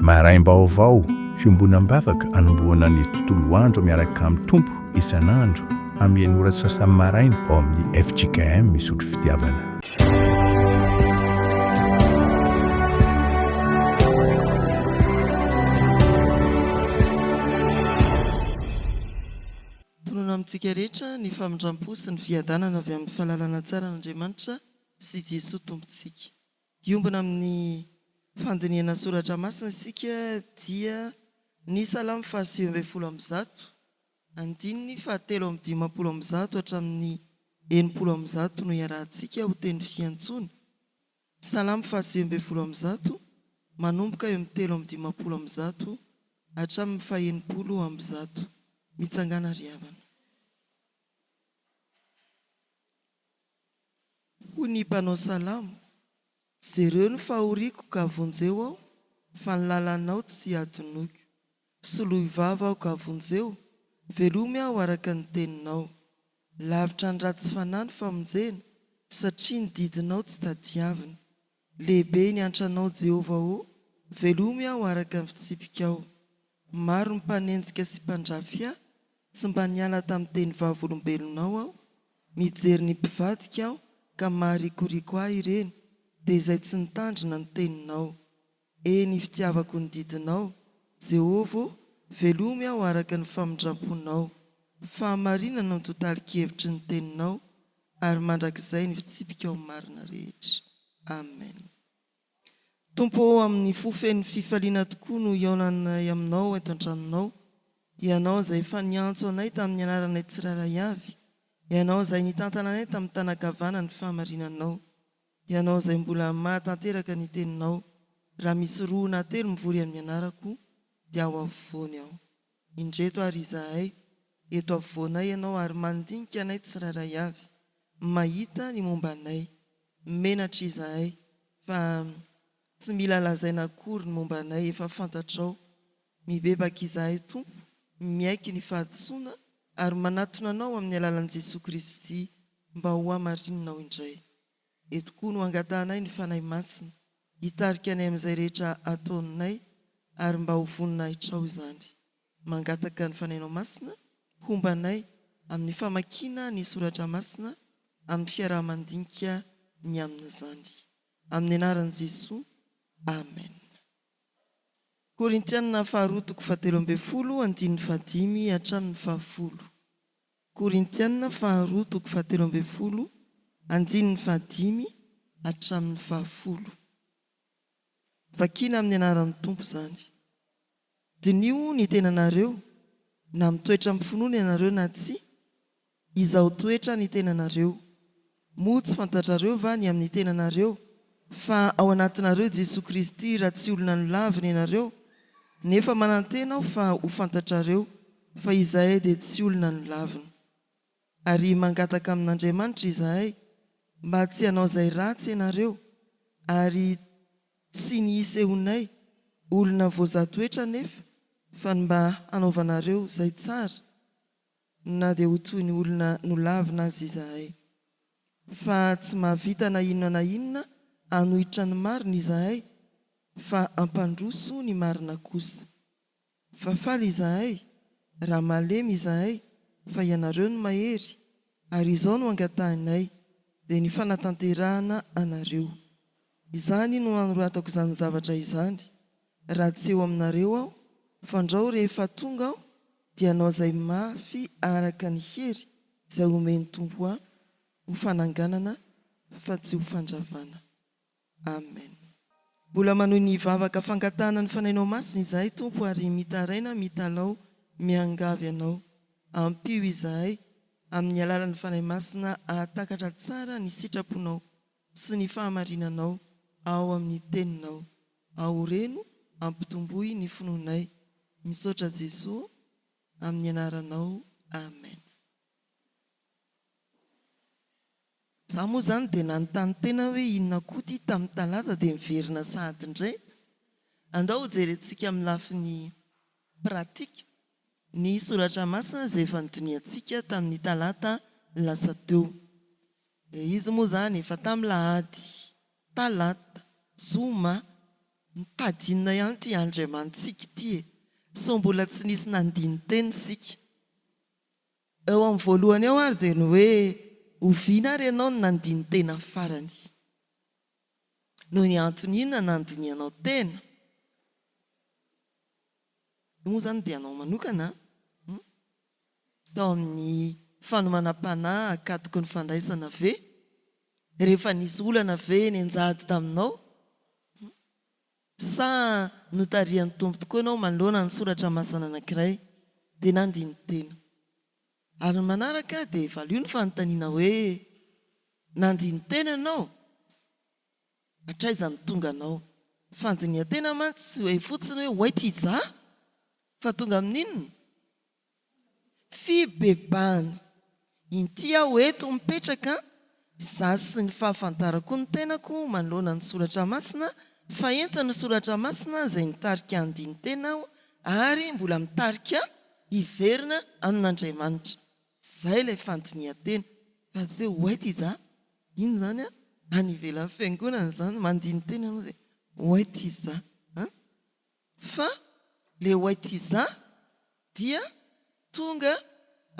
maraim-baovao fiombonam-bavaka anomboana ny tontolo andro miaraka amin'ny tompo isan'andro amin'ny enora sasany maraina ao amin'ny FJKM misotro fitiavana. Tonona amintsika rehetra ny famindram-po sy ny fiadanana avy amin'ny fahalalana tsara n'Andriamanitra sy Jesosy tompontsika. Iombona amin'ny fandiniana soratra masina isika dia ny Salamo 130 andininy 750 hatramin'ny 80 no iarahantsika ho teny fiantsony. Salamo 130 manomboka eo amin'ny 750 hatramin'ny 90 mitsangana riavana. Ho ny mpanao salamo, jereo ny fahoriako ka vonjeo aho, fa ny lalanao tsy adinoiko. Soloy vava aho ka vonjeo, velomy aho araka ny teninao. Lavitra ny ratsy fanany famonjena, satria ny didinao tsy tadiavina. Lehibe ny antranao Jehovah o, velomy aho araka ny fitsipikao. Maro ny mpanenjika sy mpandrafy aho, tsy mba niala tamin'ny teny vavolombelonao aho. Mijery ny mpivadika aho, ka maharikoriko ahy ireny, dia izay tsy nitandrina ny teninao. Eny fitiavako ny didinao, Jehovah, velomy aho araka ny famindram-ponao. Fahamarinana no totalikevitry ny teninao, ary mandrakizay ny fitsipika ao marina rehetra. Amen. Tompo amin'ny fofen'ny fifaliana tokoa no iaonanay aminao eto an-tranonao. Ianao izay efa niantso anay tamin'ny anaranay tsiraray avy. Ianao izay nitantana anay tamin'ny tanakavana ny fahamarinanao. Ianao izay mbola mahatanteraka ny teninao. Raha misy rohona telo mivory amin'ny anarako, dia ao afovoany aho. Indreto ary izahay, eto afovoanay ianao ary mandinika anay tsiraray avy. Mahita ny momba anay, menatra izahay, fa tsy mila lazaina akory ny momba anay, efa fantatrao. Mibebaka izahay tompo, miaiky ny fahadisoana, ary manatona anao amin'ny alalan'i Jesosy Kristy mba ho hamarinanao indray. Eto koa no angatahanay ny fanahy masina, hitarika anay amin'izay rehetra ataonay, ary mba ho voninahitra ao izany. Mangataka ny fanahinao masina, hombanay amin'ny famakiana ny soratra masina, amin'ny fiarahamandinika ny amin'izany. Amin'ny anaran'i Jesosy, amen. Korintianina 2:17 andininy 5 hatramin'ny 10. Korintianina 2:17 andininy 5 hatramin'ny 10. Vakiana amin'ny anaran'ny tompo izany. Dinio ny tenanareo, na mitoetra amin'ny finoana ianareo na tsy, izao toetra ny tenanareo. Moa tsy fantatrareo va ny amin'ny tenanareo, fa ao anatinareo Jesosy Kristy raha tsy olona nolavina ianareo, nefa manantena aho fa ho fantatrareo fa izahay dia tsy olona nolavina. Ary mangataka amin'Andriamanitra izahay mba tsy hanao izay ratsy ianareo, ary tsy nihisehonay olona voazatoetra nefa, fa mba hanaovanareo izay tsara, na dia ho toy ny olona nolavina azy izahay. Fa tsy mahavita na inona hanohitra ny marina izahay, fa ampandroso ny marina kosa. Fa faly izahay, raha malemy izahay, fa ianareo no mahery, ary izao no angatahinay, dia ny fanatanterahana anareo. Izany no anoratako izany zavatra izany, raha tsy eo aminareo aho, fandrao rehefa tonga aho, dia anao izay mafy araka ny hery izay omeny tompo aho, ho fananganana fa tsy ho fandravana. Amen. Mbola manohy ny vavaka fangatana ny fanahinao masina izahay tompo, ary mitaraina mitalao miangavy ianao. Ampio izahay amin'ny alalan'ny fanahy masina ahatakatra tsara ny sitraponao sy ny fahamarinanao ao amin'ny teninao. Ao reno ampitomboy ny finoanay. Misaotra Jesosy amin'ny anaranao. Amen. Za moa izany dia nanontany tena hoe inona koa ty tamin'ny talata dia miverina sahady indray. Andao jerentsika amin'ny lafiny pratika ny soratra masina izay efa nidiniantsika tamin'ny talata lasa teo. Izy moa izany efa tamin'ny lahady, talata, zoma, mitadinina ihany ty andriamantsika ty so mbola tsy nisy nandiny teny sika eo amin'ny voalohany eo ary dia ny hoe oviana ary ianao no nandiny tena farany noho ny antony inona nandinianao tena moa zany dia anao manokana tao amin'ny fanomanam-panahy akatoko ny fandraisana ve rehefa nisy olana ve ny anjady taminao sa notarian'ny tompo tokoa ianao manoloana ny soratra masana anankiray dia nandiny tena ary ny manaraka dia valio ny fanontaniana hoe nandiny tena ianao hatraizany tonga anao fandinian tena mantsy tsy hoe fotsiny hoe hoaity izaho fa tonga amin'inona fibebahana inty aho eto mipetraka izaho sy ny fahafantarako ny tenako manoloana ny soratra masina fa entany soratra masina izay nitarika andiny tena aho ary mbola mitarika hiverina amin'Andriamanitra izay ilay fandinian-tena fa tsy hoe hoaity izaho ino zany a any ivelan'ny fiangonana zany mandiny tena ianao dia hoaity izaho fa le hoaity izaho dia tonga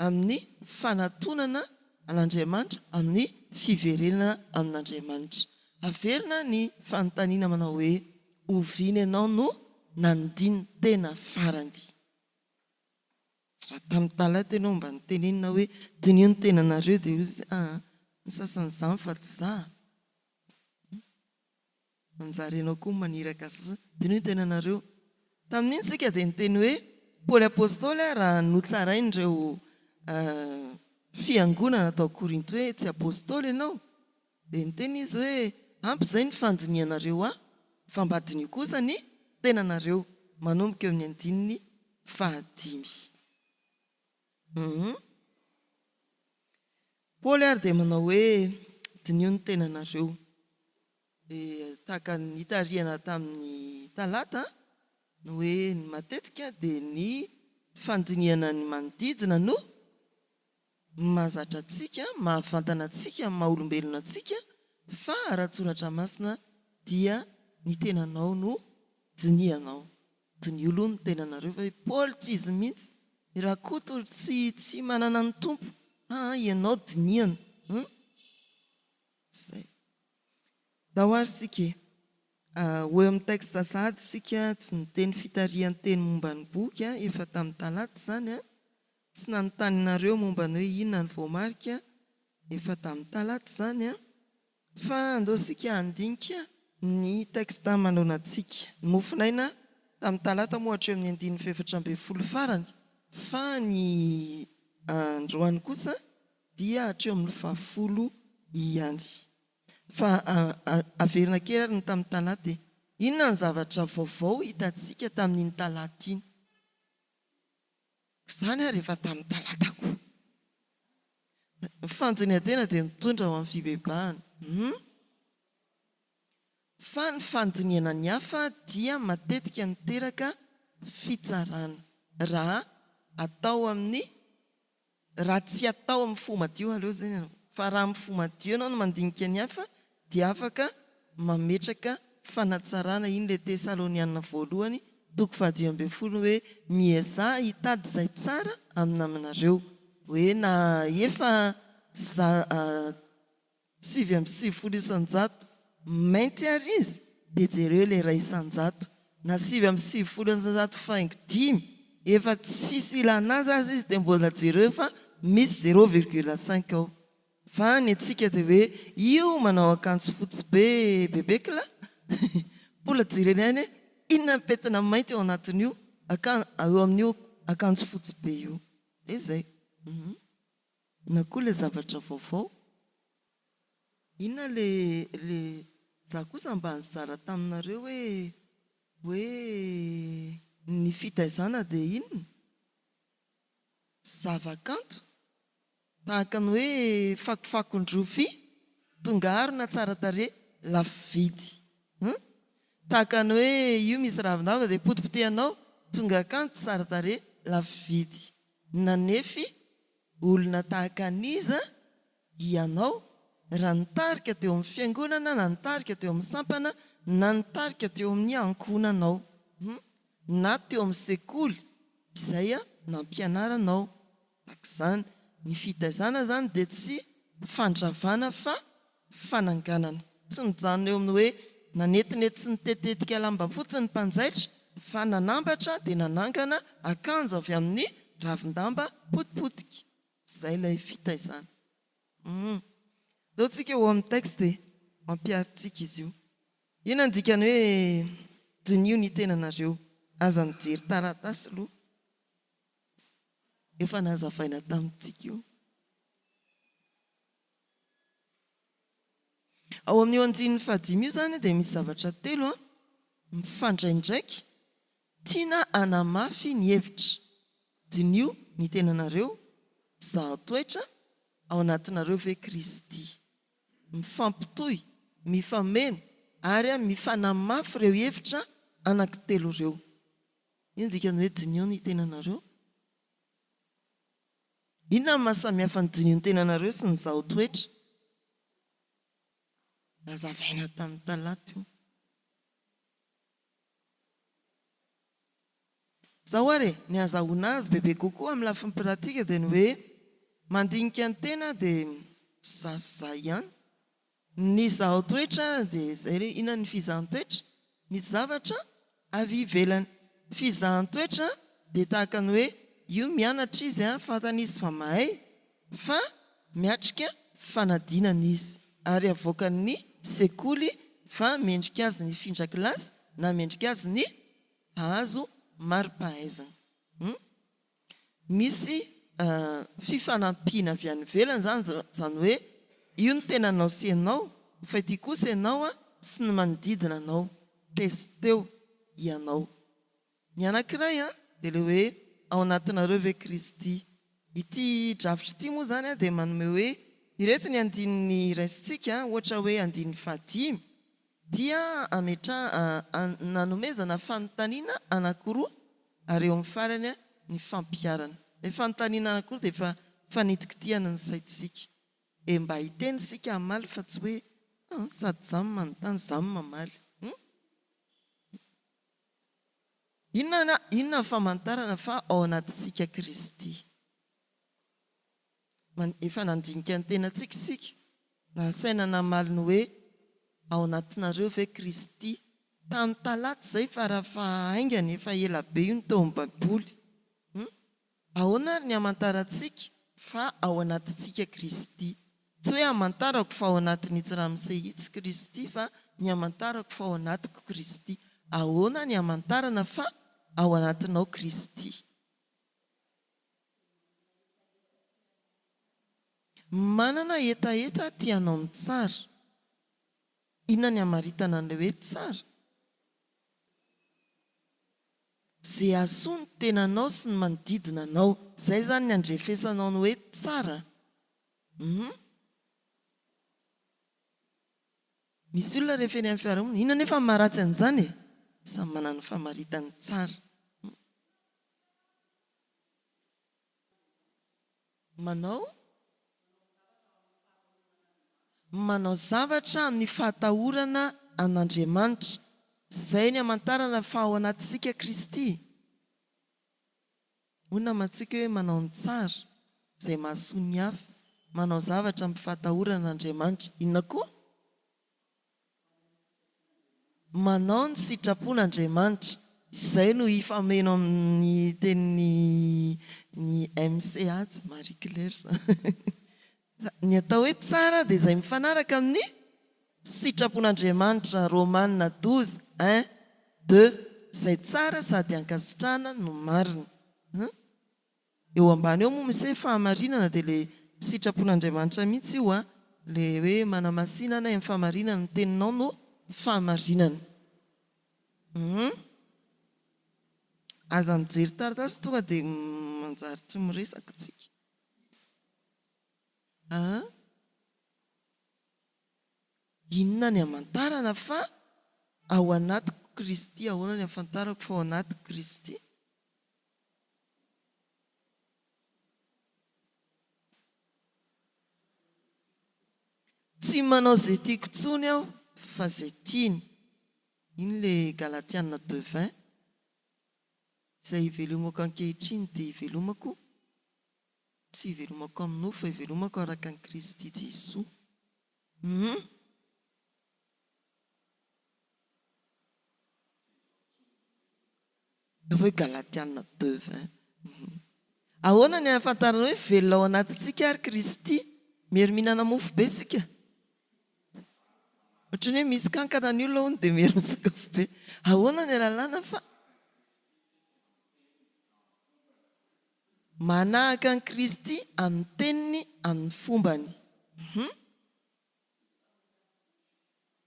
amin'ny fanatonana an'Andriamanitra amin'ny fiverenana amin'Andriamanitra averina ny fanontaniana manao hoe oviana ianao no nandiny tena farany raha tamin'ny talata ianao mba nitenenina hoe dinio ny tenanareo dia izy ny sasan'izany fa tsy izaho manjarianao koa maniraka sasany dinio ny tenanareo tamin'iny sika dia niteny hoe Paoly apôstôly raha notsarain'ireo fiangonana tao Korinto hoe tsy apôstôly ianao dia niteny izy hoe ampy izay ny fandinianareo fa mba dinio kosa ny tenanareo manomboka eo amin'ny andininy 5 Paoly ary dia manao hoe dinio ny tenanareo dia tahaka ny hitariana tamin'ny talata no hoe ny matetika dia ny fandiniana ny manodidina no mahazatra antsika mahavantana antsika mahaolombelona antsika fa ara-tsoratra masina dia ny tenanao no dinianao diniolo ny tenanareo fa Paoly tsy izy mihitsy raha koto tsy manana ny tompo ianao diniana zay da ho ary sika ho eo amin'ny texte sady sika tsy niteny fitarian-teny momba ny boky efa tamin'ny talata zany tsy nanontanianareo momba ny hoe inona ny voamarika efa tamin'ny talata zany fa andao sika andinika ny texte manonatsika mofinaina tamin'ny talata mohatra eo amin'ny 14 farany fa ny androany kosa dia hatreo amin'ny 10 ihany fa averina kely ary ny tamin'ny talata inona ny zavatra vaovao hitantsika tamin'iny talata iny izany ary efa tamin'ny talata koa fandinian-tena dia mitondra ho amin'ny fibebahana fa ny fandiniana ny hafa dia matetika miteraka fitsarana raha atao amin'ny raha tsy atao amin'ny fo madio aleo zany fa raha amin'ny fo madio ianao no mandinika ny hafa dia afaka mametraka fanatsarana iny le Tesaloniana voalohany 2:12 hoe mieza hitady izay tsara amin'ny naminareo hoe na efa 7:70 isan-jato mainty ary izy dia jereo le ray isan-jato na 7:70 isan-jato faingo 5 efa tsisy ilanazy azy izy dia mbola jereo fa misy 0,5 ao fa ny antsika dia hoe io manao akanjo fotsy be bebekila mbola jereny ihany inona mipetina mainty ao anatin'io eo amin'io akanjo fotsy be io dia izay na koa le zavatra vaovao inona le za kosa mba nizara taminareo hoe ny fitaizana dia inona zavakanto tahaka ny hoe fakofakon-drofy tonga harona tsara tare lafo vidy tahaka ny hoe io misy ravindava dia potipotehanao tonga kanto tsara tare lafo vidy nanefy olona tahaka aniza ianao raha nitarika teo amin'ny fiangonana na nitarika teo amin'ny sampana na nitarika teo amin'ny ankonanao na teo amin'ny sekoly izay nampianaranao tak'izany ny fitaizana zany dia tsy fandravana fa fananganana tsy nijanona eo amin'ny hoe nanetinety sy nitetetika lamba fotsiny ny mpanjaitra fa nanambatra dia nanangana akanjo avy amin'ny ravindamba potipotika izay ilay fitaizana daontsika eo amin'ny texte dia mampiaritsika izy io ina andikany hoe dinio ny tenanareo aza nijery taratasy aloha efa nazavaina tamintsika io ao amin'ny eo anjinin'ny fahadimy io zany dia misy zavatra telo mifandraindraiky tiana anamafy ny hevitra dinio ny tenanareo zaho toetra ao anatinareo ve Kristy mifampitohy mifameno ary mifanamafy ireo hevitra anankitelo ireo iny dikany hoe dinio ny tenanareo inona ny mahasamihafa ny dinio ny tenanareo sy ny zaho toetra nazavaina tamin'ny talata io zaho ary ny azahoana azy bebe kokoa amin'ny lafiny pratika dia ny hoe mandinika ny tena dia zasy ihany ny zaho toetra dia zay re ina ny fizahan-toetra misy zavatra avy ivelany fizahan-toetra dia tahaka ny hoe io mianatra izy fantan'izy fa mahay fa miatrika fanadinana izy ary avoakan'ny sekoly fa mendrika azy ny findrakilasy na mendrika azy ny hazo mari-pahaizana misy fifanampiana avy any velany zany hoe io ny tenanao sy ianao fa ity kosa ianao sy ny manodidina anao testeo ianao ny anankiray dia le hoe ao anatinareo ve Kristy ity dravitra ity moa zany dia manome hoe ireto ny andininy raisitsika ohatra hoe andin'ny fahadimy dia nanomezana fanontaniana anankiroa ary eo amin'ny farany ny fampiarana ny fanontaniana anankiroa dia efa fanitikitiana ny saitsika mba hiteny sika hamaly fa tsy hoe sady zamy manontany zamy mamaly inona ny famantarana fa ao anatisika Kristy efa nandinika ny tena tsika isika nasaina namaly ny hoe ao anatinareo ve Kristy tamin'ny talata izay fa raha fahaingany efa ela be io ny teo amin'ny baiboly ahoana ary ny hamantarantsika fa ao anatintsika Kristy tsy hoe hamantarako fa ao anatin'ny Itsiramisehitsy Kristy fa ny hamantarako fa ao anatiko Kristy ahoana ny hamantarana fa ao anatinao Kristy manana etaeta tianao ny tsara inona ny hamaritana an'ilay hoe tsara zay asoa ny tenanao sy ny manodidina anao zay zany ny andrefesanao ny hoe tsara misy olona rehefa eny amin'ny fiarahamonina inona nefa maharatsy an'izany samy manana famaritany tsara manao zavatra amin'ny fahatahorana an'Andriamanitra zay ny hamantarana fa ao anatisika Kristy hoana mantsika hoe manao ny tsara zay mahasoa ny hafa manao zavatra amin'ny fahatahorana an'Andriamanitra inona koa manao ny sitrapon'Andriamanitra izay no hifameno amin'ny tenin'ny MCA tsy Marie Claire ny atao hoe tsara dia izay mifanaraka amin'ny sitrapon'Andriamanitra Romanina 12:1-2 izay tsara sady ankasitrahana no marina eo ambany eo moa misy hoe fahamarinana dia le sitrapon'Andriamanitra mihitsy io le hoe manamasinana amin'ny fahamarinana ny teninao no fahamarinana aza mijery taratasy tonga dia manjary tsy miresaka tsika inona ny hamantarana fa ao anatiko Kristy ahoana ny hafantarako fa ao anatiko Kristy tsy manao zay tiako tsony aho fa zay tiany iny le Galatiana 2:20 izay ivelomako ankehitriny dia ivelomako tsy ivelomako amin'o fa ivelomako araka ny Kristy Jesoa. Hoe Galatiana 2:20 ahoana ny ahafantarana hoe velona ao anatintsika ary Kristy miery mihinana mofo be sika ohatrany hoe misy kankana ny olona hony dia miery misakafo be. Ahoana ny alalàna fa manahaka ny Kristy amin'ny teniny amin'ny fombany.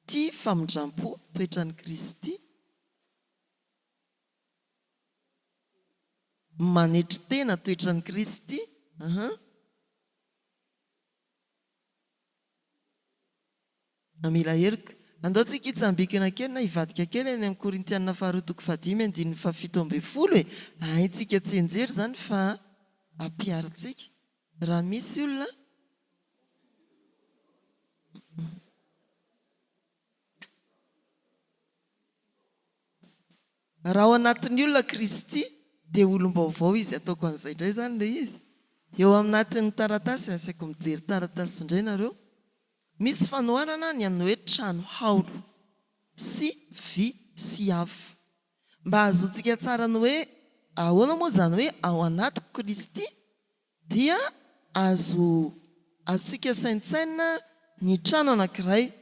Tia famindram-po toetran'ny Kristy, manetry tena toetran'ny Kristy. Mila heriko andao tsika hitsambikina kely na hivadika kely any amin'ny Korintiana 2:7-7 haintsika tsy enjery zany fa ampiaritsika raha misy olona raha ao anatin'ny olona Kristy dia olom-baovao izy. Ataoko an'izay indray zany le izy eo aminatin'ny taratasy. Asaiko mijery taratasy indray nareo. Misy fanoharana ny amin'ny hoe trano haolo sy vy sy afo mba azotsika tsara ny hoe ahoana moa zany hoe ao anatiko Kristy dia azontsika saintsaina ny trano anankiray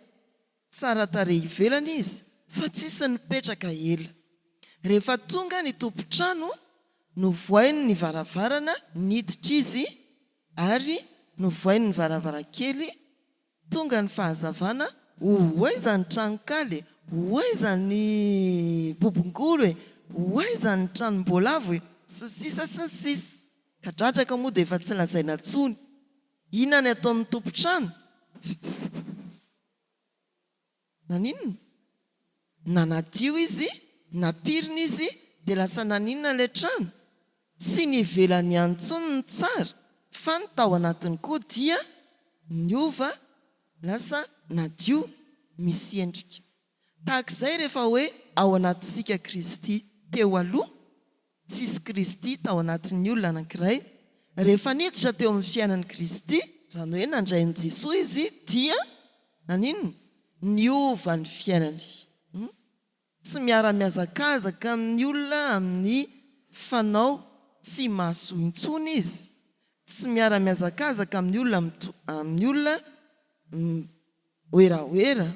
tsara tarehy ivelany izy fa tsisy nipetraka ela. Rehefa tonga ny tompo-trano novoainy ny varavarana niditra izy ary novoainy ny varavarakely tonga ny fahazavana hoaiza ny tranokaly, hoaiza ny bobongolo hoaiza ny tranombolavo sisa sy ny sisa ka dratraka moa dia efa tsy lazaina tsony. Inona ny ataon'ny tompo-trano? Naninona? Nanadio izy, napirina izy dia lasa naninona ilay trano? Tsy nivelany antsony ny tsara fa ny tao anatiny koa dia niova lasa nadio misy endrika. Tahak'izay rehefa hoe ao anatintsika Kristy teo aloha tsisy Kristy tao anatin'ny olona anankiray. Rehefa niditra teo amin'ny fiainan'ny Kristy zany hoe nandray ny Jesoa izy dia naninona? Niova ny fiainany. Tsy miara-miazakazaka amin'ny olona amin'ny fanao tsy mahasoa intsony izy. Tsy miara-miazakazaka amin'ny olona oeraoera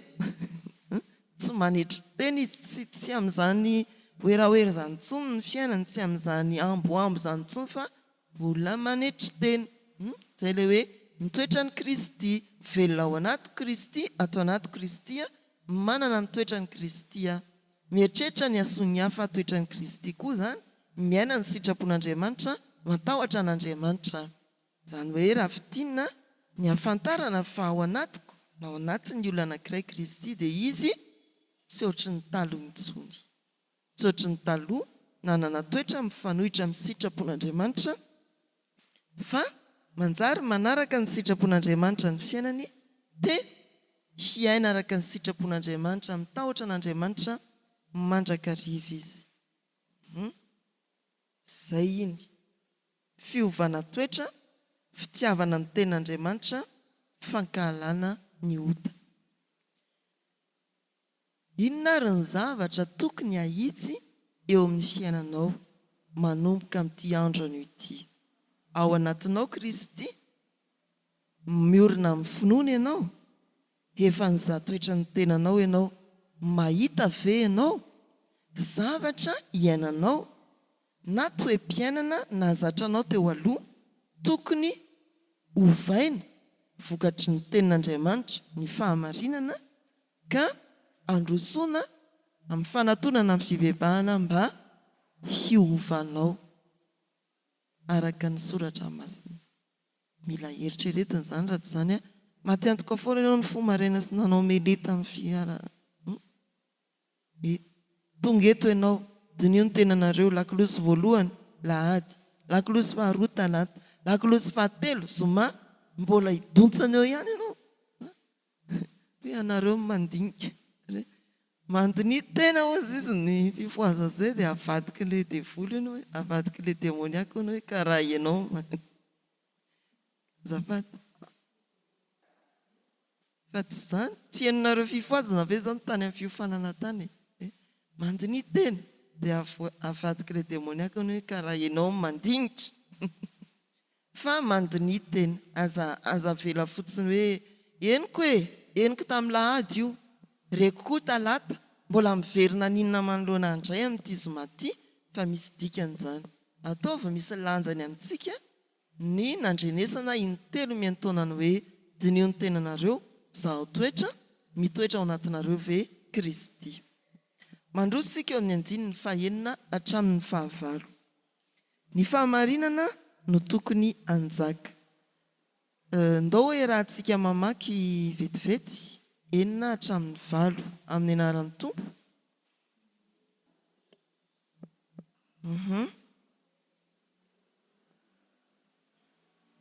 tsy manetry teny izy tsy amin'izany oeraoera zany intsony ny fiainany, tsy amin'izany amboambo zany intsony fa olona manetry teny. Zay le hoe mitoetra ny Kristy, velona ao anaty Kristy, ato anaty Kristy manana ny toetran'ny Kristy. Mieritreritra ny asony hafa toetran'ny Kristy koa zany miaina ny sitrapon'Andriamanitra, matahotra an'Andriamanitra. Zany hoe raha fitinina ny ahafantarana fa ao anatiko na ao anatin'ny olona anankiray Kristy dia izy tsy ohatry ny taloha intsony. Tsy ohatry ny taloha nanana toetra mifanohitra amin'ny sitrapon'Andriamanitra fa manjary manaraka ny sitrapon'Andriamanitra ny fiainany dia hiaina araka ny sitrapon'Andriamanitra, mitahotra an'Andriamanitra mandrakariva izy. Zay iny fiovana toetra, fitiavana ny ten'Andriamanitra, fankahalana ny ota. Inona ary ny zavatra tokony hahitsy eo amin'ny fiainanao manomboka amin'ity andro anio ity? Ao anatinao Kristy, miorina amin'ny finoana ianao, efa nizaha toetra ny tenanao ianao, mahita ve ianao zavatra iainanao na toe-piainana na zatranao teo aloha tokony hovaina vokatry ny tenin'Andriamanitra, ny fahamarinana ka androsoana amin'ny fanatonana amin'ny fibebahana mba hiovanao araka ny soratra masina. Mila eritreretina zany raha tsy zany matiantoka foana ianao ny fomaraina sy nanao meleta amin'ny fiara. Tonga eto ianao, dinio ny tenanareo, lakolosy voalohany lahady, lakolosy faharoa talata, lakolosy fahatelo zoma, mbola hidontsana eo ihany ianao. Hoe anareo mandinika mandiny tena ozy izy ny fifoaza zay dia avadiky le devolo iny hoe avadiky le demoniaka iny hoe karaha ianao zafady fa tsy zany tsy hainonareo fifoazana ve zany tany amin'ny fiofanana tany mandiny tena dia avadiky le demoniaka iny hoe karaha ianao mandinika fa mandiny tena aza vela fotsiny hoe eniko eniko tamin'ny lahady io reko koa talata mbola miverina ninona manoloana andray amin'ity zoma ty fa misy dikan'izany ataovy misy lanjany amintsika ny nandrenesana intelo miantonany hoe dinio ny tenanareo zaho toetra mitoetra ao anatinareo ve Kristy. Mandrosika eo amin'ny andiny ny fahaenina hatramin'ny fahavalo. Ny fahamarinana no tokony anjaka. Ndao hoe raha antsika mamaky vetivety 4 hatramin'ny 8 amin'ny anaran'ny Tompo.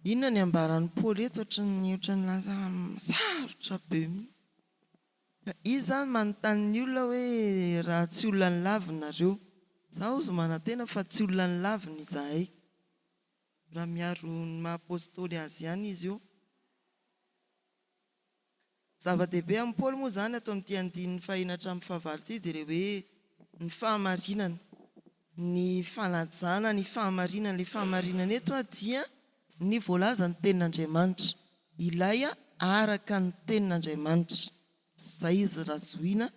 Inona ny ambaran'ny Paoly eto ohatran'ny lasa sarotra be. Izy zany manontany ny olona hoe raha tsy olona ny lavinareo. Zaho ozy manantena fa tsy olona ny lavina izahay. Raha miaro ny maha-apôstôly azy ihany izy io. Zava-dehibe amin'ny Paoly moa zany atao amin'ity andininy fahaenina hatramin'ny fahavalo ity dia hoe ny fahamarinana, ny falajana, ny fahamarinana. Ilay fahamarinana eto dia ny voalaza ny tenin'Andriamanitra. Ilay araka ny tenin'Andriamanitra. Izay izy razoina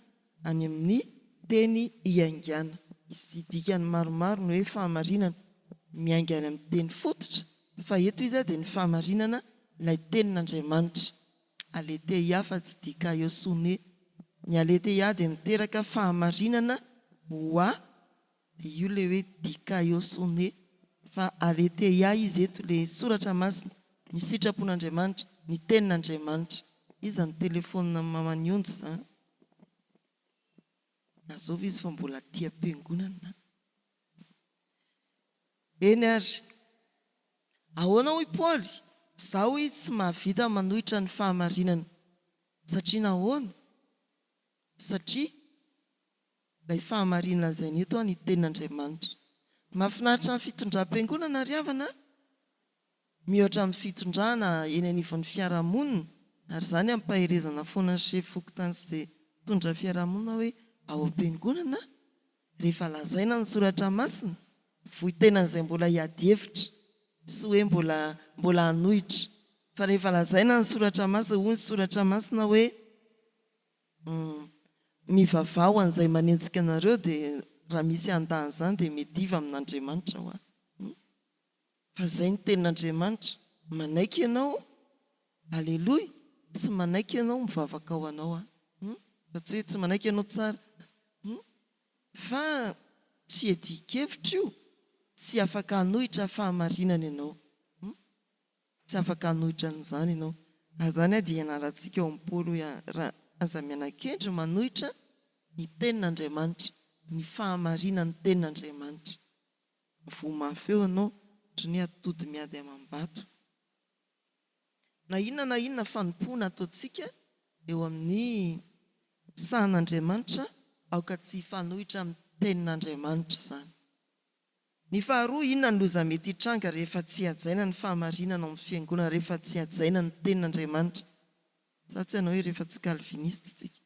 any amin'ny teny iangana. Izy dikany maromaro ny hoe fahamarinana miaingana amin'ny teny fototra. Fa eto izy dia ny fahamarinana ilay tenin'Andriamanitra. Aletheia fa tsy dikaio sone. Ny aletheia dia miteraka fahamarinana hoa dia io le hoe dikaio sone. Fa aletheia izy eto le soratra masina, ny sitrapon'Andriamanitra, ny tenin'Andriamanitra. Izy ny telefonina mamanionjy zany. Nazovy izy fa mbola tia am-piangonana. Eny ary. Ahoana hoy Paoly? Zaho izy tsy mahavita manohitra ny fahamarinana. Satria nahoana? Satria ilay fahamarinana izay neto ny tenin'Andriamanitra. Mahafinaritra amin'ny fitondram-piangonana ry havana. Mihoatra amin'ny fitondrana eny anivon'ny fiarahamonina. Ary izany ampaherezana foana ny sefo fokontany izay tondra fiarahamonina hoe ao am-piangonana rehefa lazaina ny soratra masina vohy tenan'izay mbola hiady hevitra sy hoe mbola hanohitra. Fa rehefa lazaina ny soratra masina hoy ny soratra masina hoe mivavao an'izay manenjika anareo dia raha misy andahany izany dia mediva amin'Andriamanitra ho fa izay ny tenin'Andriamanitra. Manaiky ianao, aleloia, tsy manaiky ianao mivavaka ao anao fa tsy manaiky ianao tsara fa tsy edikevitra io, tsy afaka hanohitra fahamarinana ianao, tsy afaka hanohitra an'izany ianao. Azany dia ianarantsika ao amin'ny Paoly hoe raha aza mianakendry manohitra ny tenin'Andriamanitra, ny fahamarinana ny tenin'Andriamanitra. Vo mafy eo ianao ohatry ny atody miady amam-bato. Na inona fanompoana ataontsika eo amin'ny sahan'Andriamanitra aoka tsy fanohitra amin'ny tenin'Andriamanitra izany. Ny faharoa, inona ny loza mety hitranga rehefa tsy hajaina ny fahamarinana ao amin'ny fiangonana, rehefa tsy hajaina ny tenin'Andriamanitra. Sa tsy ianao hoe rehefa tsy kalvinista tsika.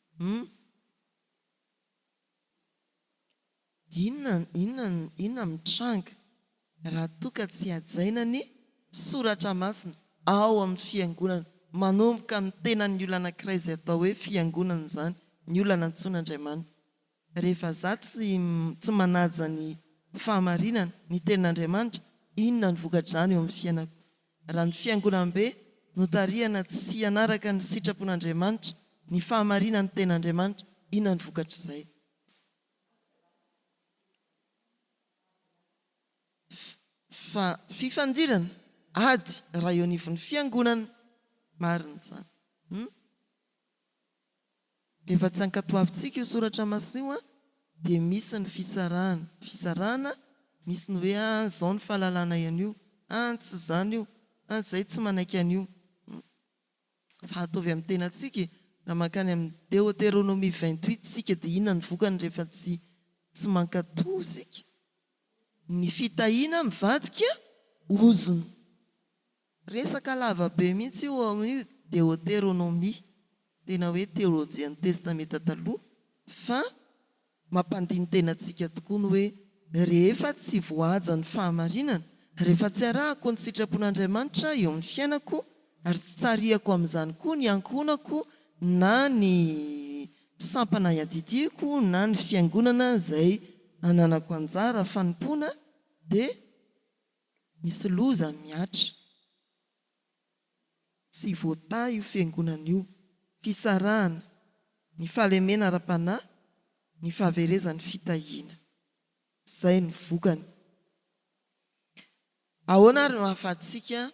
Inona mitranga raha toa ka tsy hajaina ny soratra masina ao amin'ny fiangonana, manomboka amin'ny tenan'ny olona anankiray izay atao hoe fiangonana izany, ny olona antsoin'Andriamanitra. Rehefa za tsy manaja ny fahamarinana ny tenin'Andriamanitra, inona ny vokadrany eo amin'ny fiainako? Raha ny fiangonam-be notariana tsy hanaraka ny sitrapon'Andriamanitra, ny fahamarinana ny tenin'Andriamanitra, inona ny vokatra izay? Fa fifandirana ady raha eo anivon'ny fiangonana marina izany. Rehefa tsy ankatoavintsika io soratra masina io dia misy ny fisarahana, misy ny hoe izao ny fahalalana ian'io, tsy izany io, izay tsy manaiky an'io. Fa ataovy amin'ny tenantsika raha makany amin'ny Deutéronomie 28 sika dia inona ny vokany rehefa tsy mankatoa sika. Ny fitahiana mivadika ozony. Resaka lava be mihitsy io amin'ny Deutéronomie. Tena hoe teolojian'ny testamenta taloha fa mampandiny tena antsika tokoa ny hoe rehefa tsy voaja ny fahamarinana, rehefa tsy arahako ny sitrapon'Andriamanitra eo amin'ny fiainako ary tsy tsariako amin'izany koa ny ankonako na ny sampana iadidiko na ny fiangonana izay ananako anjara fanompoana, dia misy loza miatra. Tsy voata io fiangonana io. Fisarahana, ny fahalemena ara-panahy, ny fahaverezan'ny fitahiana. Izay ny vokany. Ahoana ary no ahafahantsika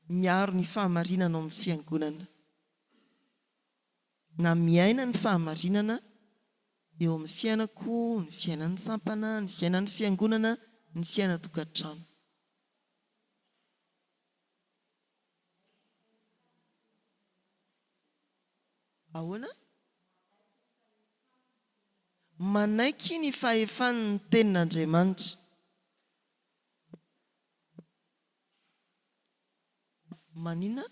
miaro ny fahamarinana ao amin'ny fiangonana? Na miaina ny fahamarinana eo amin'ny fiainako, ny fiainan'ny sampana, ny fiainan'ny fiangonana, ny fiaina-tokantrano. Ahoana? Manaiky ny fahefan'ny tenin'Andriamanitra. Maninona?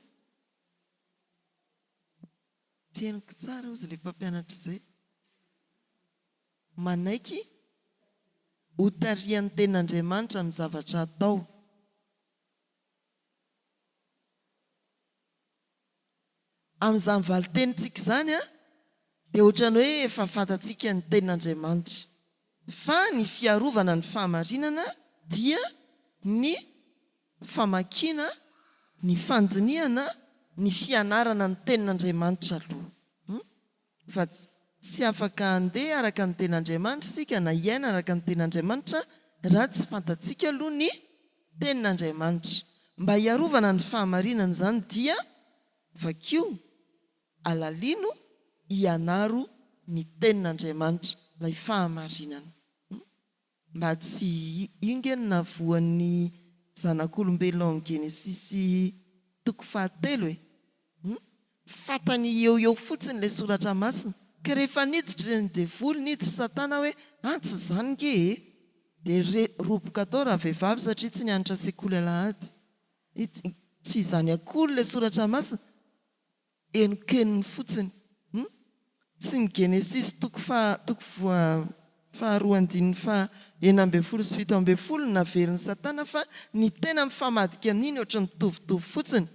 Tsy hainiko tsara ozy ilay mpampianatra izay. Manaiky ho tarihan'ny tenin'Andriamanitra amin'ny zavatra atao. Amin'izany valitenitsika izany dia ohatrany hoe efa fantatsika ny tenin'Andriamanitra. Fa ny fiarovana ny fahamarinana dia ny famakiana, ny fandiniana, ny fianarana ny tenin'Andriamanitra aloha. Fa tsy afaka handeha araka ny tenin'Andriamanitra sika na iaina araka ny tenin'Andriamanitra raha tsy fantatsika aloha ny tenin'Andriamanitra. Mba hiarovana ny fahamarinana izany dia vakio alalino hianaro ny tenin'Andriamanitra, ilay fahamarinana. Mba tsy ingeny na voan'ny zanak'olombelona amin'ny Genesisy 3 fantany eo fotsiny ilay soratra masina. Ka rehefa niditra ny devoly, niditra Satana hoe tsy izany nge dia roboka atao raha vehivavy satria tsy nianatra sekoly alahady. Tsy izany akory ilay soratra masina. Enokeniny fotsiny. Tsy ny Genesisy 3:2-7 naveriny Satana fa ny tena mifamadika amin'iny ohatry mitovitovy fotsiny.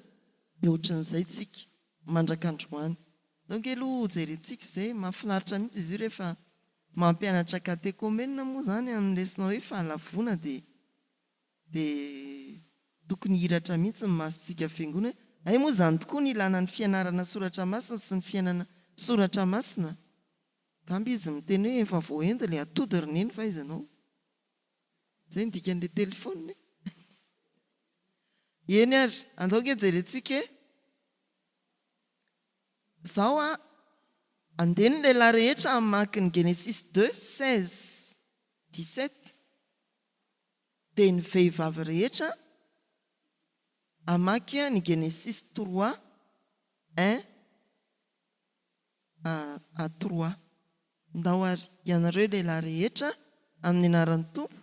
Dia ohatran'izay tsika mandrak'androany. Donc aloha jerentsika izay mahafinaritra mihitsy izy io rehefa mampianatra katekomena moa izany amin'ny lesona hoe fahalavona dia tokony hiratra mihitsy ny masontsika fiangonana. Ay moa izany tokoa ny ilana ny fianarana soratra masina sy ny fiainana soratra masina. Gamby izy miteny hoe efa voaendy ilay atody roneny fa izy ianao. Izay ny dikan'ilay telefona. Eny ary, andaoka jerentsika izao andeha ny lehilahy rehetra hamaky ny Genesisy 2:16-17 dia ny vehivavy rehetra hamaky ny Genesisy 3:1-3. Ndao ary ianareo lehilahy rehetra amin'ny anaran'ny Tompo.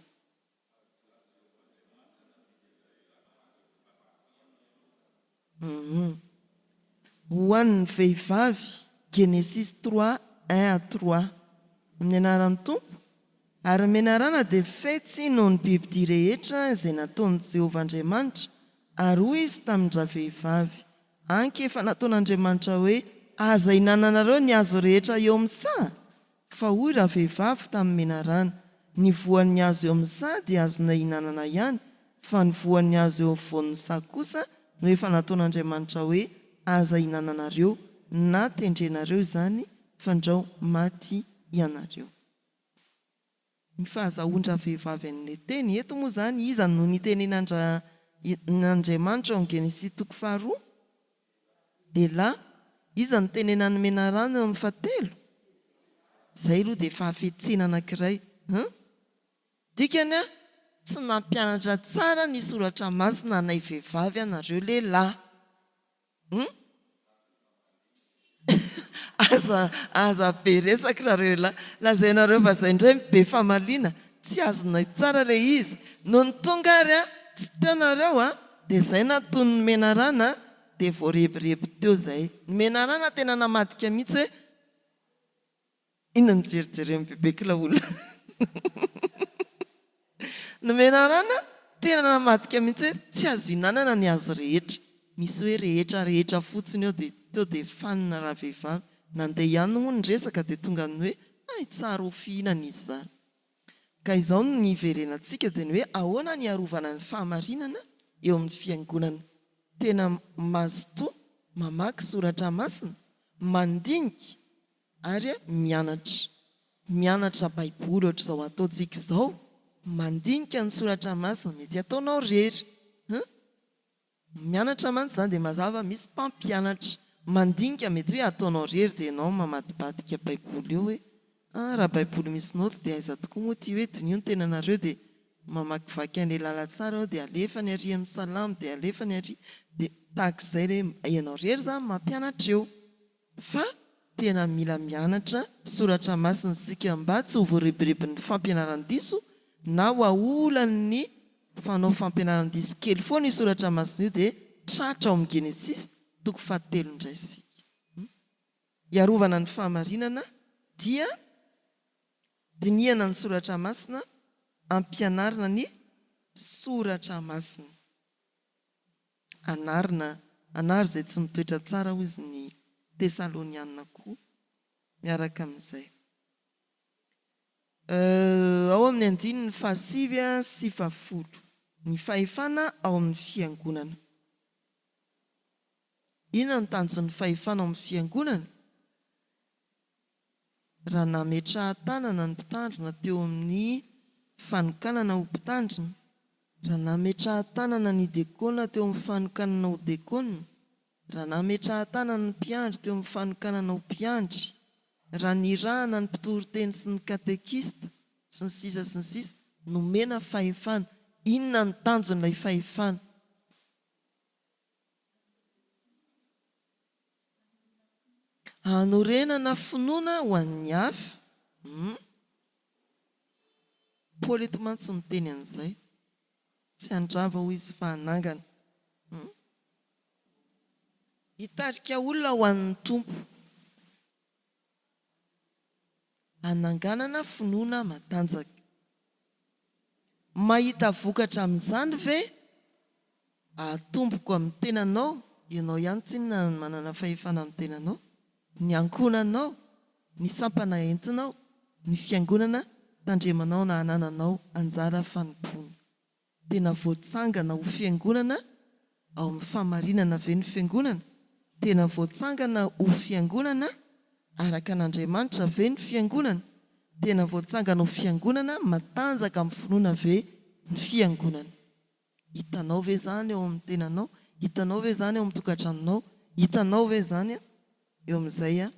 Ho an'ny vehivavy Genesisy 3:1-3 amin'ny anaran'ny Tompo. Ary menarana dia fetsy noho ny bibidia rehetra izay nataon'i Jehovah Andriamanitra. Ary hoy izy tamindra vehivavy, anky efa nataon'Andriamanitra hoe aza hinananareo ny hazo rehetra eo amin'ny saha. Fa hoy raha vehivavy tamin'ny menarana, ny voan'ny hazo eo amin'ny saha dia azonay hinanana ihany, fa ny voan'ny hazo eo afovoan'ny saha kosa no efa nataon'Andriamanitra hoe aza hinananareo na tendrenareo izany fandrao maty ianareo. Ny fahazahoandra vehivavy an'ilay teny eto moa izany iza no nitenen'Andriamanitra ao amin'ny Genesisy 3:2. Lehilahy, iza no tenenan'ny menarana eo amin'ny 7. Izay aloha dia efa hafetsena anankiray. Dikany tsy nampianatra tsara ny soratra masina anay vehivavy anareo lehilahy. aza be resaka nareo lazainareo fa zay indray be famaliana tsy azonay tsara le izy no ny tonga ary a tsy teonareo a dia zay natony ny menarana dia voarebireby teo zay ny menarana tena namadika mihitsy hoe inona ny jerijery amin'ny bebekila olona ny menarana tena namadika mihitsy hoe tsy azo inanana ny azo rehetra misy hoe rehetra fotsiny eo dia teo dia fanina raha vehivavy nandeha ihany moa ny resaka dia tonga ny hoe ay tsara ho fihinana izy zany ka izao ny iverenantsika dia ny hoe ahoana ny arovana ny fahamarinana eo amin'ny fiangonana tena mazotoa mamaky soratra masina mandinika ary mianatra baiboly ohatr'izao ataontsika izao mandinika ny soratra masina mety ataonao rery mianatra mantsy zany dia mazava misy mpampianatra mandinika mety hoe ataonao rery dia ianao mamadibadika baiboly eo hoe raha baiboly misy noty dia aiza tokoa moa ty hoe dinio ny tenanareo dia mamakivaky an'ilay lala tsara ao dia alefa ny ary amin'ny salamo dia alefa ny ary dia tahak'izay hoe ianao rery zany mampianatra eo fa tena mila mianatra soratra masina sika mba tsy ho voarebireby ny fampianaran-diso na ho aolan'ny fanao fampianaran-diso kely foana ny soratra masina io dia tratra ao amin'ny genesis toko 7 indray sika iarovana ny fahamarinana dia dinihana ny soratra masina ampianarina ny soratra masina anary izay tsy mitoetra tsara ho izy ny tesalonianina koa miaraka amin'izay ao amin'ny andiny ny fahasivy sy fahafolo ny fahefana ao amin'ny fiangonana inona ny tanjon'ny fahefana ao amin'ny fiangonana raha nametrahan-tanana ny mpitandrina teo amin'ny fanokanana ho mpitandrina raha nametrahan-tanana ny dekona teo amin'ny fanokanana ho dekona raha nametrahan-tanana ny mpiandry teo amin'ny fanokanana ho mpiandry raha nirahana ny mpitory-teny sy ny katekista sy ny sisa nomena fahefana inona ny tanjon'ilay fahefana hanorenana finoana ho an'ny hafa Paoly eto mantsy miteny an'izay tsy handrava ho izy fa hanangana hitarika olona ho an'ny tompo hananganana finoana matanjaka mahita vokatra amin'izany ve atomboko amin'ny tenanao ianao ihany tsinona manana fahefana amin'ny tenanao ny ankonanao ny sampana entinao ny fiangonana tandremanao na hanananao anjara fanompona tena voatsangana ho fiangonana ao amin'ny fahamarinana ve ny fiangonana tena voatsangana ho fiangonana araka an'Andriamanitra ve ny fiangonana tena voatsangana ho fiangonana matanjaka amin'ny finoana ve ny fiangonana hitanao ve zany eo amin'ny tenanao hitanao ve zany eo amin'ny tokantranonao hitanao ve zany eo amin'izay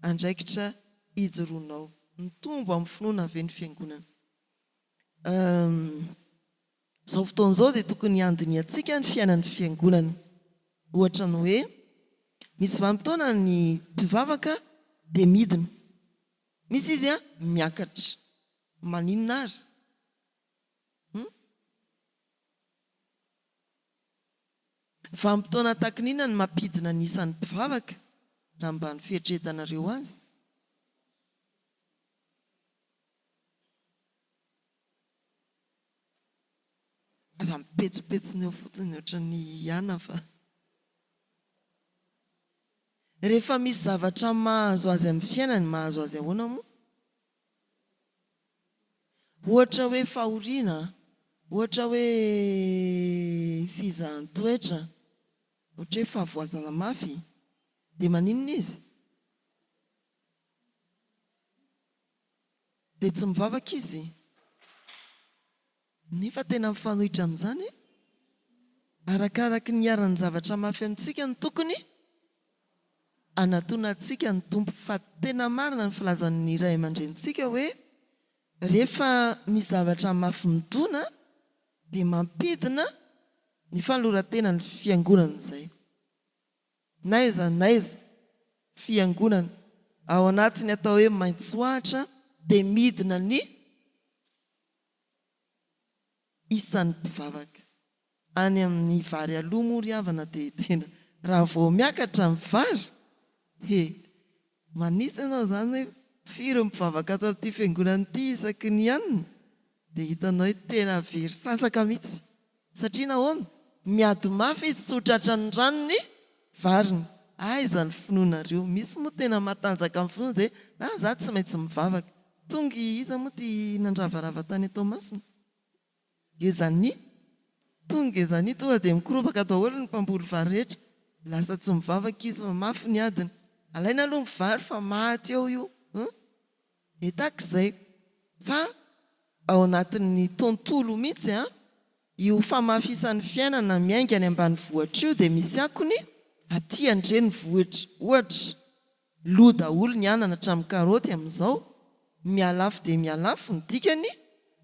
andraikitra ijoroanao mitombo amin'ny finoana ve ny fiangonana izao fotoan'izao dia tokony handiniantsika ny fiainan'ny fiangonana ohatra ny hoe misy vanim-potoana ny mpivavaka dia midina misy izy miakatra maninona ary vanim-potoana takinina ny mampidina nisan'ny mpivavaka raha mba ny fietretanareo azy aza mipetsopetsony eo fotsiny ohatra ny iana fa rehefa misy zavatra mahazo azy amin'ny fiainany mahazo azy ahoana moa ohatra hoe fahoriana ohatra hoe fizahan-toetra ohatra hoe fahavoazana mafy dia maninona izy dia tsy mivavaka izy nefa tena mifanohitra amin'izany arakaraka ny aran'ny zavatra mafy amintsika ny tokony anatonantsika ny tompo fa tena marina ny filazan'ny iray aman-drenitsika hoe rehefa misy zavatra mafy midona dia mampidina ny fanolorantena ny fiangonana izay naiza fiangonana ao anatiny atao hoe maintsoahatra dia midina ny isan'ny mpivavaka any amin'ny vary aloha moa ry havana dia tena raha vao miakatra amin'ny vary manisy ianao zany hoe firy mivavaka atao amin'ity fiangonana ity isaky ny anina dia hitanao hoe tena very sasaka mihitsy satria nahoana miady mafy izy tsy ho tratra ny ranony variny izany finoanareo misy moa tena matanjaka amin'ny finoana dia za tsy maintsy mivavaka tonga iza moa ty nandravarava tany atao masina tonga ezany tonga dia mikoropaka daholo ny mpamboly vary rehetra lasa tsy mivavaka izy fa mafy ny adiny alaina aloha mivary fa maty eo io tak'izay fa ao anatin'ny tontolo mihitsy io famafisan'ny fiainana miainga any ambany vohatra io dia misy akony aty andreny vohitra ohatra lo daholo ny anana hatramin'ny karaoty amin'izao mialafo dia mialafo ny dikany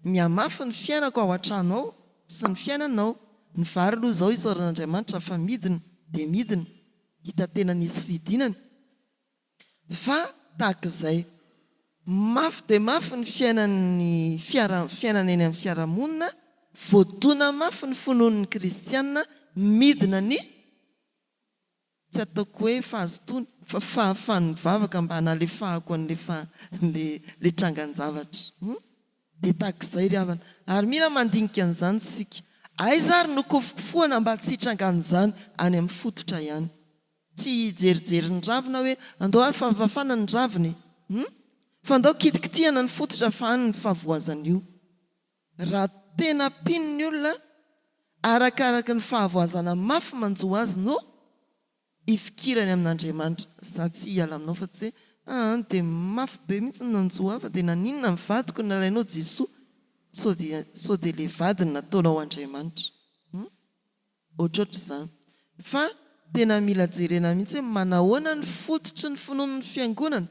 miamafy ny fiainako ao an-tranao sy ny fiainanao ny vary aloha izao isaoran'Andriamanitra fa midina dia midina hita tena nisy fidinany fa tahak'izay mafy dia mafy ny fiainana eny amin'ny fiarahamonina voadona mafy ny finoan'ny kristianina midina ny tsy ataoko hoe fahazotoana fa fahafahany mivavaka mba hanalefahako an'le trangan-javatra dia tahak'izay ry havana ary mila mandinika an'izany sika aizary nokofokofoana mba tsy hitrangan'izany any amin'ny fototra ihany tsy jerijery ny ravina hoe andao ary favafana ny raviny fa andao kitikitihana ny fototra fa any ny fahavoazan'io raha tena pininy olona arakaraka ny fahavoazana mafy manjo azy no ifikirany amin'Andriamanitra za tsy hiala aminao fa tsy hoe dia mafy be mihitsy nanjoa fa dia naninona mivadiko nalainao Jesoa sao dia le vadiny nataonao Andriamanitra ohatrohatr'izany fa tena mila jerena mihitsy hoe manahoana ny fototry ny finoan'ny fiangonana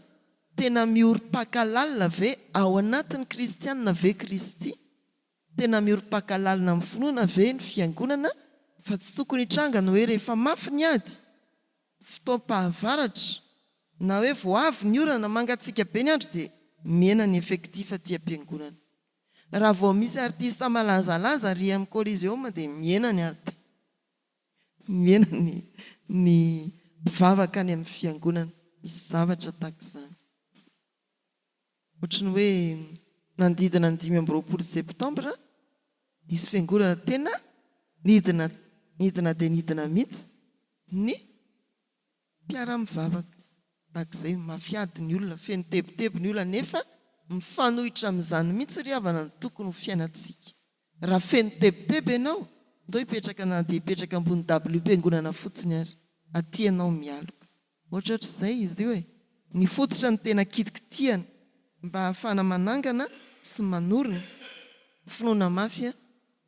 tena miorim-pakalalina ve ao anatin'ny kristianina ve Kristy tena miorim-pakalalina amin'ny finoana ve ny fiangonana fa tsy tokony hitrangana hoe rehefa mafy ny ady fotoam-pahavaratra na hoe voavy ny orana mangatsika be ny andro dia mena ny efektifa aty am-piangonana raha vao misy artista malazalaza ry amin'ny koliseoma dia miena ny arty miena ny mpivavaka any amin'ny fiangonana misy zavatra tahak'izany ohatry ny hoe nandidina ny 5 septambra isy fiangonana tena nidina dia nidina mihitsy ny mpiara-mivavaka tahak'izay mafiady ny olona feno tebotebo ny olona nefa mifanohitra amin'izany mihitsy ry havana ny tokony ho fiainantsika raha feno tebotebo ianao ndao hipetraka na dia hipetraka ambony WP-ngonana fotsiny ary aty ianao mialoka ohatrohatr'izay izy io ny fototra ny tena kitikitihana mba hahafana manangana sy manorina finoana mafy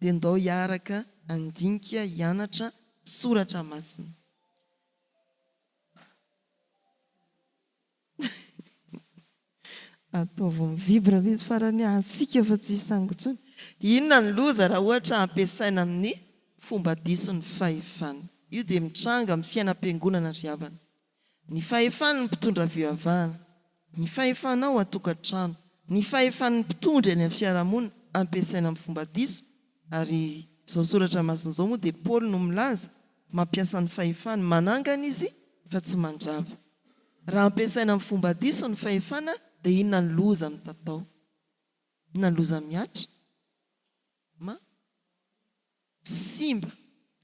dia ndao hiaraka andinika hianatra soratra masina ataovy mivibra izy farany asika fa tsy hisangotsony inona ny loza raha ohatra ampiasaina amin'ny fomba diso ny fahefana io dia mitranga amin'ny fiainam-piangonana ry havana ny fahefana ny mpitondra fivavahana ny fahefanao atokantrano ny fahefan'ny mpitondra eny amin'ny fiarahamonina ampiasaina amin'ny fomba diso ary izao soratra masina izao moa dia Paoly no milaza mampiasa ny fahefana manangana izy fa tsy mandrava raha ampiasaina amin'ny fomba diso ny fahefana dia inona ny loza amin'ny tatao inona ny loza miatra simba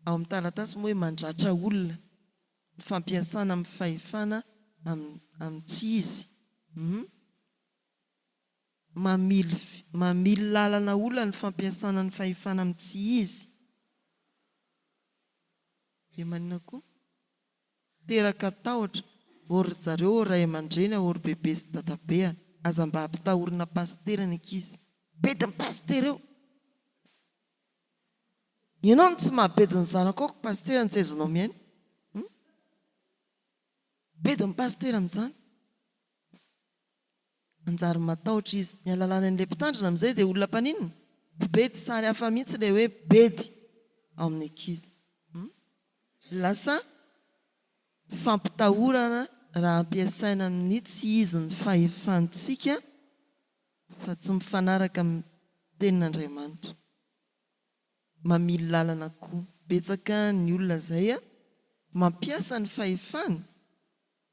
ao amin'ny taratasy moa hoe mandratra olona ny fampiasana amin'ny fahefana amin'ny tsy izy mamily lalana olona ny fampiasana ny fahefana amin'ny tsy izy dia manina koa teraka tahotra ory zareo ray aman-dreny ory bebe sy dadabe aza mba hampitahorina pastera ny ankizy bedy ny pastera eo ianao no tsy mahabedy ny zanako aoko pastera ny tsezonao miainy bedy ny pastera amin'izany anjary matahotra izy ny alalana an'ilay mpitandrina amin'izay dia olona mpaninona bedy sary hafa mihitsy ilay hoe bedy ao amin'ny ankizy lasa fampitahorana raha ampiasaina amin'ny tsy izy ny fahefantsika fa tsy mifanaraka amin'ny tenin'Andriamanitra. Mamily lalana koa. Betsaka ny olona izay mampiasa ny fahefana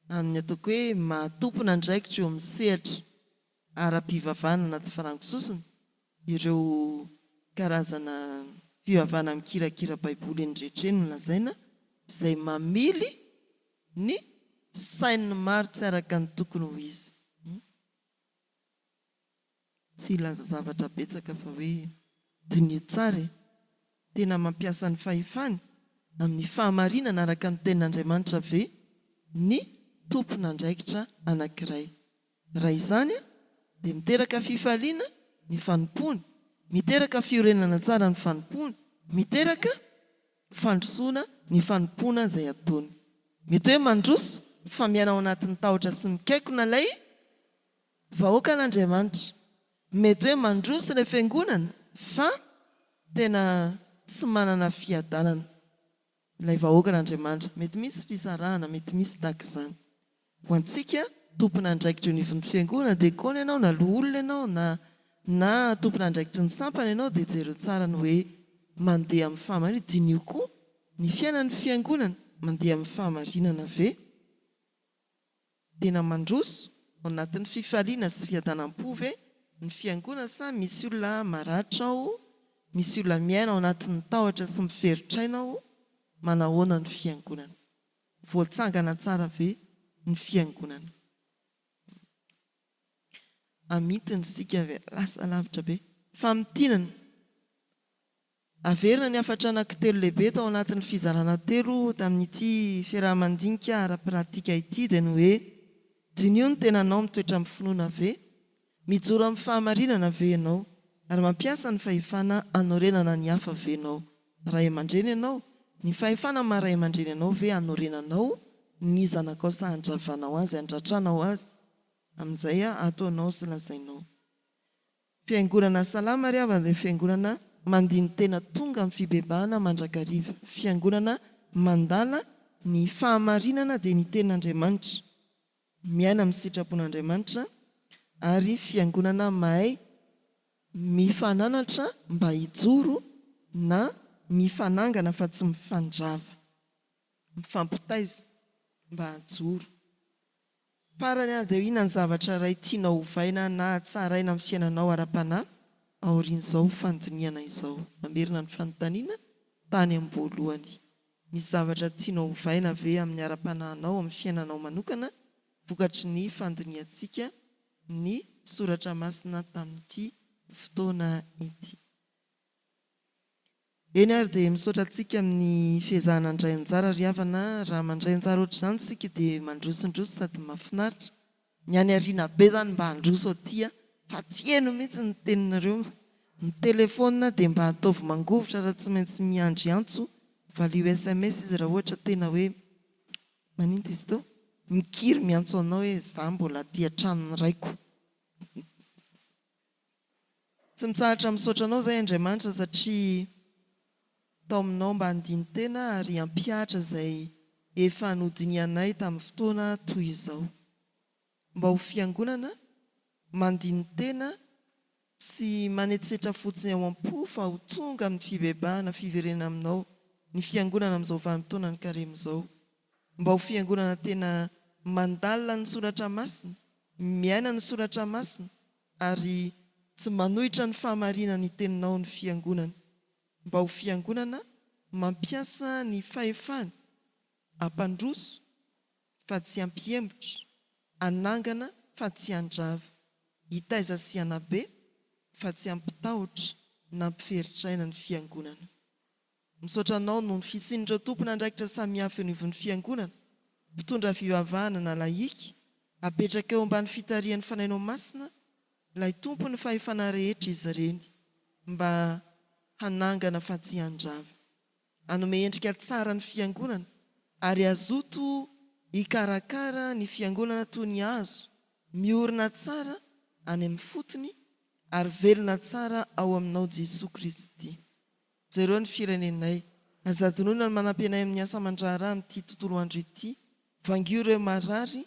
amin'ny ataoko hoe mahatompona andraikitra eo amin'ny sehatra ara-pivavahana anaty farangisosina, ireo karazana fivavahana mikirakira baiboly eny rehetra eny nolazaina, izay mamily ny sainy maro tsy araka ny tokony ho izy. Tsy ilaza zavatra betsaka fa hoe dinio tsara, tena mampiasa ny fahefany amin'ny fahamarinana araka ny tenin'Andriamanitra ve ny tompon'andraikitra anankiray. Raha izany dia miteraka fifaliana ny fanompony, miteraka fiorenana tsara ny fanompony, miteraka fandrosoana ny fanompona izay ataony. Mety hoe mandroso famiana ao anatin'ny tahotra sy mikaikona ilay vahoakan'Andriamanitra. Mety hoe mandroso ilay fiangonana fa tena tsy manana fiadanana ilay vahoakan'Andriamanitra. Mety misy fisarahana, mety misy tahaka izany. Ho antsika tompon'andraikitra eo anivon'ny fiangonana, dia koa ianao na loha olona ianao na tompon'andraikitra ny sampana ianao, dia jereo tsara ny hoe mandeha amin'ny fahamarinana. Dinio koa ny fiainan'ny fiangonana mandeha amin'ny fahamarinana ve? Tena mandroso ao anatin'ny fifaliana sy fiadanam-po ve ny fiangonana, sa misy olona maratra ao, misy olona miaina ao anatin'ny tahotra sy miferotraina ao, manahoana ny fiangonana? Voatsangana tsara ve ny fiangonana? Amitiny sika ve lasa lavitra be. Famitinana. Averina ny afatra anankitelo lehibe tao anatin'ny fizarana telo tamin'ity fiarahamandinika ara-pratika ity, dia ny hoe dinio ny tenanao mitoetra amin'ny finoana ve? Mijoro amin'ny fahamarinana ve ianao? Ary mampiasa ny fahefana anorenana ny hafa ve ianao? Ray aman-dreny ianao, ny fahefana maray aman-dreny ianao ve anorenanao ny zanakao sa andravanao azy, andratranao azy? Amin'izay ataonao sy lazainao. Fiangonana salama ry havana dia fiangonana mandiny tena tonga amin'ny fibebahana mandrakariva. Fiangonana mandala ny fahamarinana dia ny tenin'Andriamanitra, miaina amin'ny sitrapon'Andriamanitra, ary fiangonana mahay mifananatra mba hijoro na mifanangana fa tsy mifandrava, mifampitaiza mba hajoro. Farany ary dia inona ny zavatra iray tianao hovaina na hatsaraina amin'ny fiainanao ara-panahy? Aorian'izao fandiniana izao. Mamerina ny fanontaniana tany am-boalohany. Misy zavatra tianao hovaina ve amin'ny ara-panahinao, amin'ny fiainanao manokana, vokatry ny fandiniantsika ny soratra masina tamin'ity fotoana ity? Eny ary dia misaotra antsika amin'ny fiezahana andray anjara ry havana. Raha mandray anjara ohatr'izany sika dia mandrosondroso sady mahafinaritra. Ny any ariana be zany mba handroso aty, fa tsy eno mihitsy ny teninareo. Ny telefona dia mba ataovy mangovitra raha tsy maintsy miandry antso, valio SMS izy raha ohatra tena hoe maninona izy tao, mikiry miantso anao hoe za mbola aty an-tranony raiko. Tsy mitsahatra misaotra anao izay Andriamanitra satria tao aminao mba handiny tena ary hampiatra izay efa nodinianay tamin'ny fotoana toy izao. Mba ho fiangonana mandiny tena, tsy manetsetra fotsiny ao am-po fa ho tonga amin'ny fibebahana, fiverenana aminao, ny fiangonana amin'izao vanim-potoana ny karema izao. Mba ho fiangonana tena mandalina ny soratra masina, miaina ny soratra masina, ary tsy manohitra ny fahamarinana ny teninao ny fiangonana. Mba ho fiangonana mampiasa ny fahefany, ampandroso fa tsy ampihemotra, anangana fa tsy handrava, hitaiza sy hanabe fa tsy hampitahotra na hampiferitraina ny fiangonana. Misaotra anao noho ny fisian'ireo tompon'andraikitra samihafa eo anivon'ny fiangonana, mpitondra fivavahana na laika, apetraka eo ambany fitarihan'ny fanainao masina, ilay tompony fahefana rehetra izy ireny, mba hanangana fa tsy handrava, hanome endrika tsara ny fiangonana, ary azoto hikarakara ny fiangonana toy ny azo, miorina tsara any amin'ny fotony, ary velona tsara ao aminao Jesosy Kristy. Jereo ny firenenay, azadonona ny manampy anay amin'ny asa aman-draharaha amin'ity tontolo andro ity, vangio ireo marary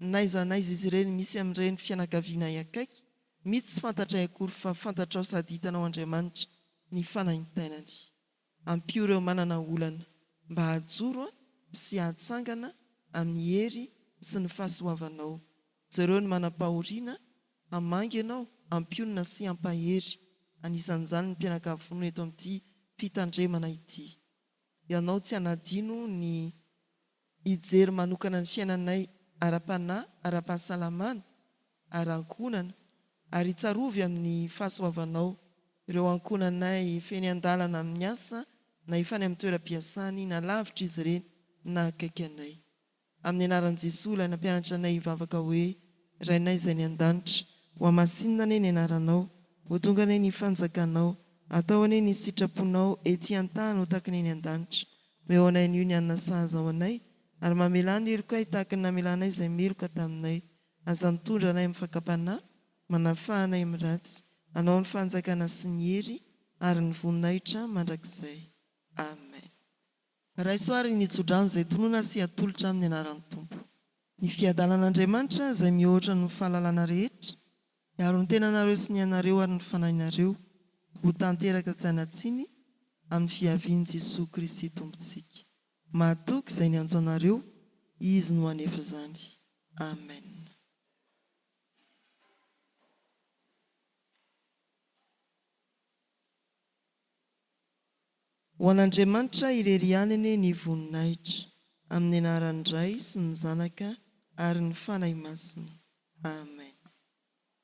naiza naiza izy ireny misy amin'ireny fianakaviana akaiky, mitsy tsy fantatray akory fa fantatrao sady hitanao Andriamanitra ny fanahintainany. Ampio ireo manana olana mba hajoro sy hatsangana amin'ny hery sy ny fahasoavanao. Zareo ny manam-pahoriana hamangy ianao, ampionina sy hampahery. Anisan'izany ny mpianakaviana eto amin'ity fitandremana ity. Ianao tsy hanadino ny hijery manokana ny fiainanay ara-panahy, ara-pahasalamana, ara-ankonana, ary tsarovy amin'ny fahasoavanao. Ireo ankonanay feny an-dalana amin'ny asa na ifany amin'ny toeram-piasany na lavitra izy ireny na akaiky anay. Amin'ny anaran'i Jesosy ilay nampianatra anay hivavaka hoe: Rainay izay ny an-danitra, ho amasinina anie ny anaranao, ho tonga anie ny fanjakanao, atao anie ny sitraponao ety an-tany ho tahaka ny eny an-danitra. Meo anay anio ny hanina sahaza ao anay, ary mamelany heloka tahaka ny namelanay izay meloka taminay. Aza nitondra anay amin'ny fakapanahy, manafahanay amin'ny ratsy, anao ny fanjakana sy ny hery ary ny voninahitra mandrakizay. Amen. Raisoary ny tsodrano izay tonoana sy atolotra amin'ny anaran'ny Tompo. Ny fiadalan'Andriamanitra izay mihoatra ny fahalalana rehetra, hiaro ny tenanareo sy ny anareo ary ny fanahinareo, ho tanteraka tsy hanatsiny amin'ny fiavian'i Jesosy Kristy Tompontsika. Mahatoky izay ny anjo anareo, izy no hanefa izany. Amen. Ho an'Andriamanitra irery aniny ny voninahitra, amin'ny anaran'ny Ray sy ny Zanaka ary ny fanahy masina. Amen.